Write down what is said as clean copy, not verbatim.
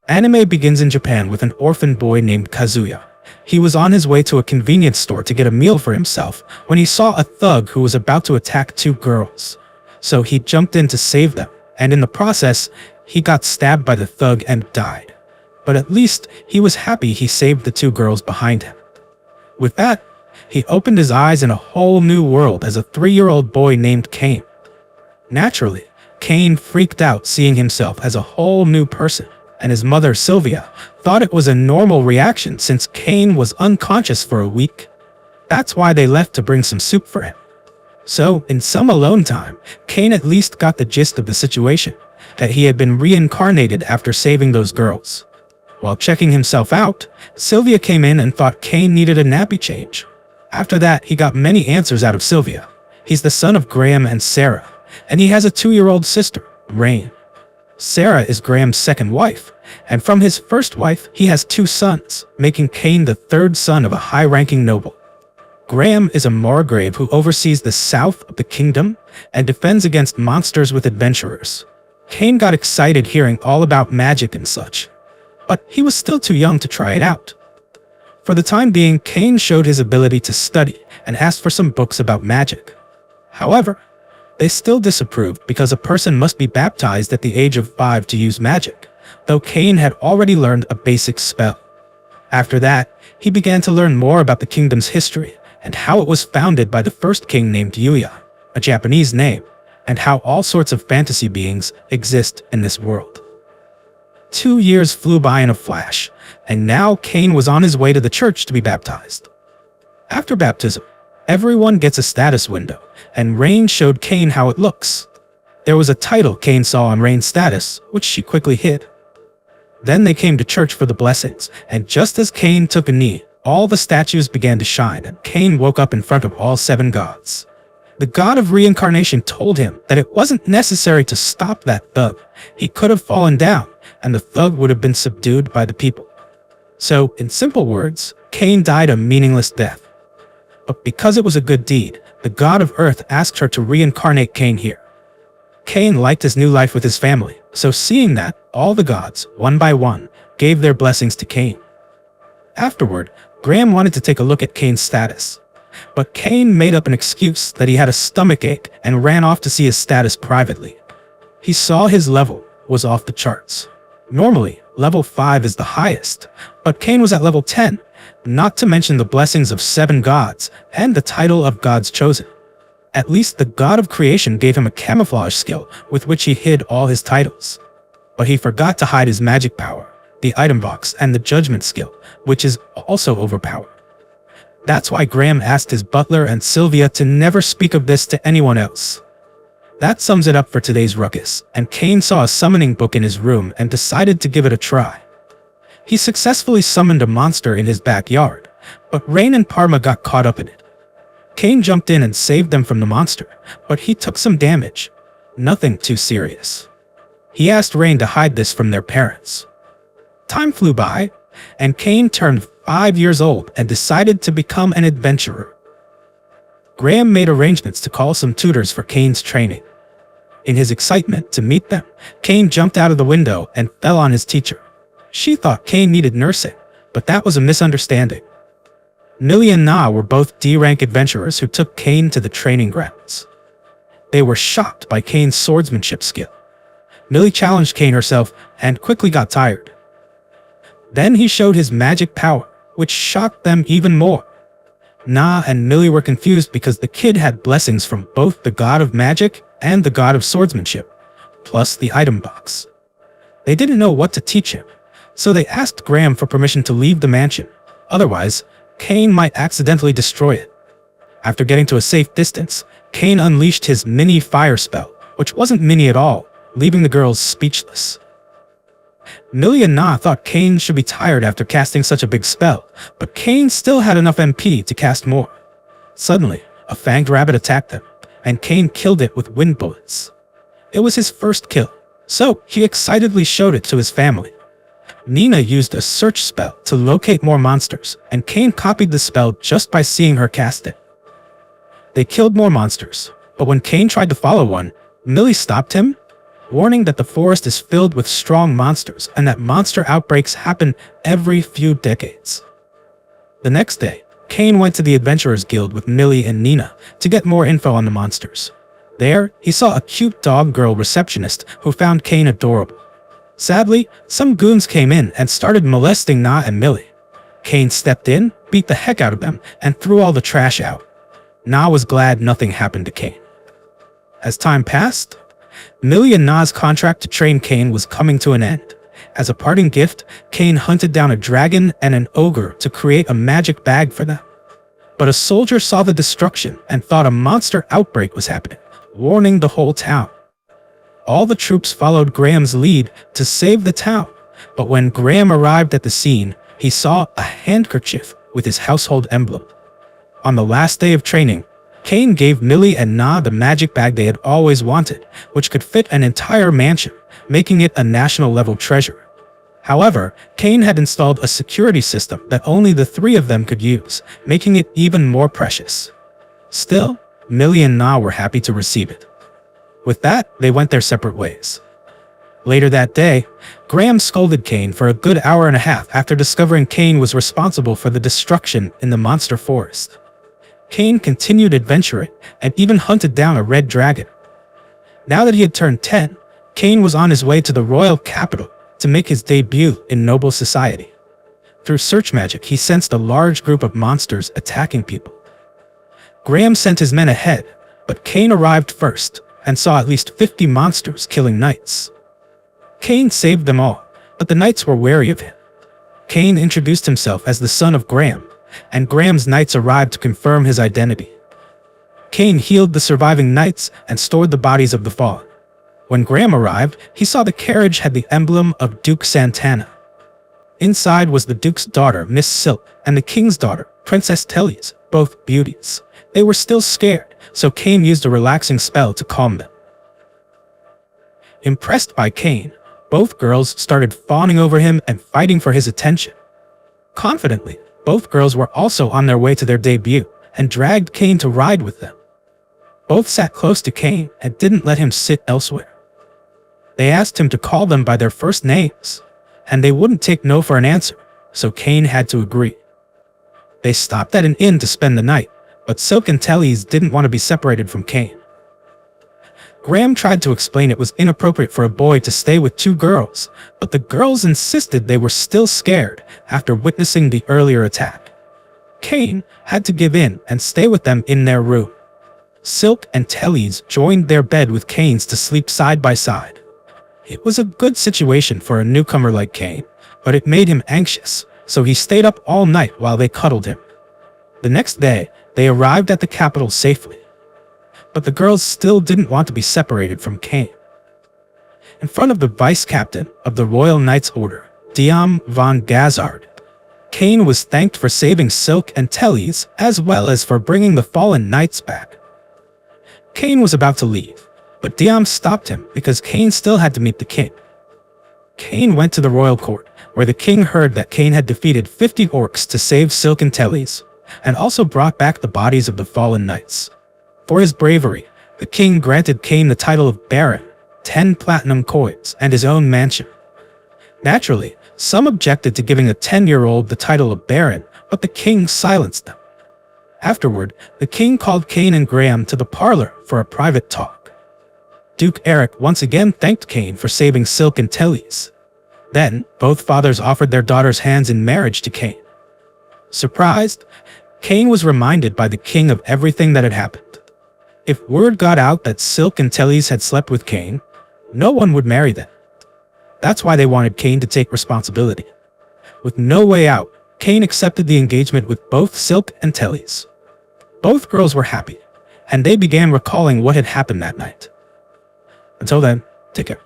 Anime begins in Japan with an orphan boy named Kazuya. He was on his way to a convenience store to get a meal for himself when he saw a thug who was about to attack two girls. So he jumped in to save them, and in the process, he got stabbed by the thug and died. But at least he was happy he saved the two girls behind him. With that, he opened his eyes in a whole new world as a 3-year-old boy named Kane. Naturally, Kane freaked out seeing himself as a whole new person, and his mother Sylvia thought it was a normal reaction since Kane was unconscious for a week. That's why they left to bring some soup for him. So, in some alone time, Kane at least got the gist of the situation, that he had been reincarnated after saving those girls. While checking himself out, Sylvia came in and thought Kane needed a nappy change. After that, he got many answers out of Sylvia. He's the son of Graham and Sarah, and he has a 2-year-old sister, Rain. Sarah is Graham's second wife, and from his first wife, he has 2 sons, making Kane the 3rd son of a high-ranking noble. Graham is a margrave who oversees the south of the kingdom and defends against monsters with adventurers. Kane got excited hearing all about magic and such, but he was still too young to try it out. For the time being, Kane showed his ability to study and asked for some books about magic. However, they still disapproved because a person must be baptized at the age of 5 to use magic, though Kane had already learned a basic spell. After that, he began to learn more about the kingdom's history and how it was founded by the first king named Yuya, a Japanese name, and how all sorts of fantasy beings exist in this world. 2 years flew by in a flash, and now Kane was on his way to the church to be baptized. After baptism, everyone gets a status window, and Rain showed Kane how it looks. There was a title Kane saw on Rain's status, which she quickly hid. Then they came to church for the blessings, and just as Kane took a knee, all the statues began to shine, and Kane woke up in front of all 7 gods. The god of reincarnation told him that it wasn't necessary to stop that thug. He could have fallen down, and the thug would have been subdued by the people. So, in simple words, Kane died a meaningless death. But because it was a good deed, the god of earth asked her to reincarnate Kane here. Kane liked his new life with his family, so seeing that, all the gods, one by one, gave their blessings to Kane. Afterward, Graham wanted to take a look at Kane's status. But Kane made up an excuse that he had a stomachache and ran off to see his status privately. He saw his level was off the charts. Normally, level 5 is the highest, but Kane was at level 10, not to mention the blessings of 7 gods and the title of God's Chosen. At least the god of creation gave him a camouflage skill with which he hid all his titles. But he forgot to hide his magic power, the item box, and the judgment skill, which is also overpowered. That's why Graham asked his butler and Sylvia to never speak of this to anyone else. That sums it up for today's ruckus, and Kane saw a summoning book in his room and decided to give it a try. He successfully summoned a monster in his backyard, but Rain and Parma got caught up in it. Kane jumped in and saved them from the monster, but he took some damage. Nothing too serious. He asked Rain to hide this from their parents. Time flew by, and Kane turned 5 years old and decided to become an adventurer. Graham made arrangements to call some tutors for Kane's training. In his excitement to meet them, Kane jumped out of the window and fell on his teacher. She thought Kane needed nursing, but that was a misunderstanding. Millie and Na were both D-rank adventurers who took Kane to the training grounds. They were shocked by Kane's swordsmanship skill. Millie challenged Kane herself and quickly got tired. Then he showed his magic power, which shocked them even more. Na and Millie were confused because the kid had blessings from both the god of magic and the god of swordsmanship, plus the item box. They didn't know what to teach him, so they asked Graham for permission to leave the mansion. Otherwise, Kane might accidentally destroy it. After getting to a safe distance, Kane unleashed his mini fire spell, which wasn't mini at all, leaving the girls speechless. Millie and Na thought Kane should be tired after casting such a big spell, but Kane still had enough MP to cast more. Suddenly, a fanged rabbit attacked them, and Kane killed it with wind bullets. It was his first kill, so he excitedly showed it to his family. Nina used a search spell to locate more monsters, and Kane copied the spell just by seeing her cast it. They killed more monsters, but when Kane tried to follow one, Millie stopped him. warning that the forest is filled with strong monsters and that monster outbreaks happen every few decades. The next day, Kane went to the Adventurers Guild with Millie and Nina to get more info on the monsters. There, he saw a cute dog girl receptionist who found Kane adorable. Sadly, some goons came in and started molesting Na and Millie. Kane stepped in, beat the heck out of them, and threw all the trash out. Na was glad nothing happened to Kane. As time passed, Millie and Na's contract to train Kane was coming to an end. As a parting gift, Kane hunted down a dragon and an ogre to create a magic bag for them. But a soldier saw the destruction and thought a monster outbreak was happening, warning the whole town. All the troops followed Graham's lead to save the town, but when Graham arrived at the scene, he saw a handkerchief with his household emblem. On the last day of training, Kane gave Millie and Na the magic bag they had always wanted, which could fit an entire mansion, making it a national-level treasure. However, Kane had installed a security system that only the three of them could use, making it even more precious. Still, Millie and Na were happy to receive it. With that, they went their separate ways. Later that day, Graham scolded Kane for a good hour and a half after discovering Kane was responsible for the destruction in the monster forest. Kane continued adventuring and even hunted down a red dragon. Now that he had turned 10, Kane was on his way to the royal capital to make his debut in noble society. Through search magic, he sensed a large group of monsters attacking people. Graham sent his men ahead, but Kane arrived first and saw at least 50 monsters killing knights. Kane saved them all, but the knights were wary of him. Kane introduced himself as the son of Graham, and Graham's knights arrived to confirm his identity. Kane healed the surviving knights and stored the bodies of the fallen. When Graham arrived, he saw the carriage had the emblem of Duke Santana. Inside was the Duke's daughter, Miss Silk, and the King's daughter, Princess Tellys, both beauties. They were still scared, so Kane used a relaxing spell to calm them. Impressed by Kane, both girls started fawning over him and fighting for his attention. Confidently, both girls were also on their way to their debut and dragged Kane to ride with them. Both sat close to Kane and didn't let him sit elsewhere. They asked him to call them by their first names, and they wouldn't take no for an answer, so Kane had to agree. They stopped at an inn to spend the night, but Silk and Tellys didn't want to be separated from Kane. Graham tried to explain it was inappropriate for a boy to stay with two girls, but the girls insisted they were still scared after witnessing the earlier attack. Kane had to give in and stay with them in their room. Silk and Tellys joined their bed with Kane's to sleep side by side. It was a good situation for a newcomer like Kane, but it made him anxious, so he stayed up all night while they cuddled him. The next day, they arrived at the capital safely. But the girls still didn't want to be separated from Kane. In front of the vice-captain of the Royal Knights Order, Diam von Gazard, Kane was thanked for saving Silk and Tellys as well as for bringing the fallen knights back. Kane was about to leave, but Diam stopped him because Kane still had to meet the king. Kane went to the royal court, where the king heard that Kane had defeated 50 orcs to save Silk and Tellys, and also brought back the bodies of the fallen knights. For his bravery, the king granted Kane the title of Baron, 10 platinum coins, and his own mansion. Naturally, some objected to giving a 10-year-old the title of Baron, but the king silenced them. Afterward, the king called Kane and Graham to the parlor for a private talk. Duke Eric once again thanked Kane for saving Silk and Tellys. Then, both fathers offered their daughters' hands in marriage to Kane. Surprised, Kane was reminded by the king of everything that had happened. If word got out that Silk and Tellys had slept with Kane, no one would marry them. That's why they wanted Kane to take responsibility. With no way out, Kane accepted the engagement with both Silk and Tellys. Both girls were happy, and they began recalling what had happened that night. Until then, take care.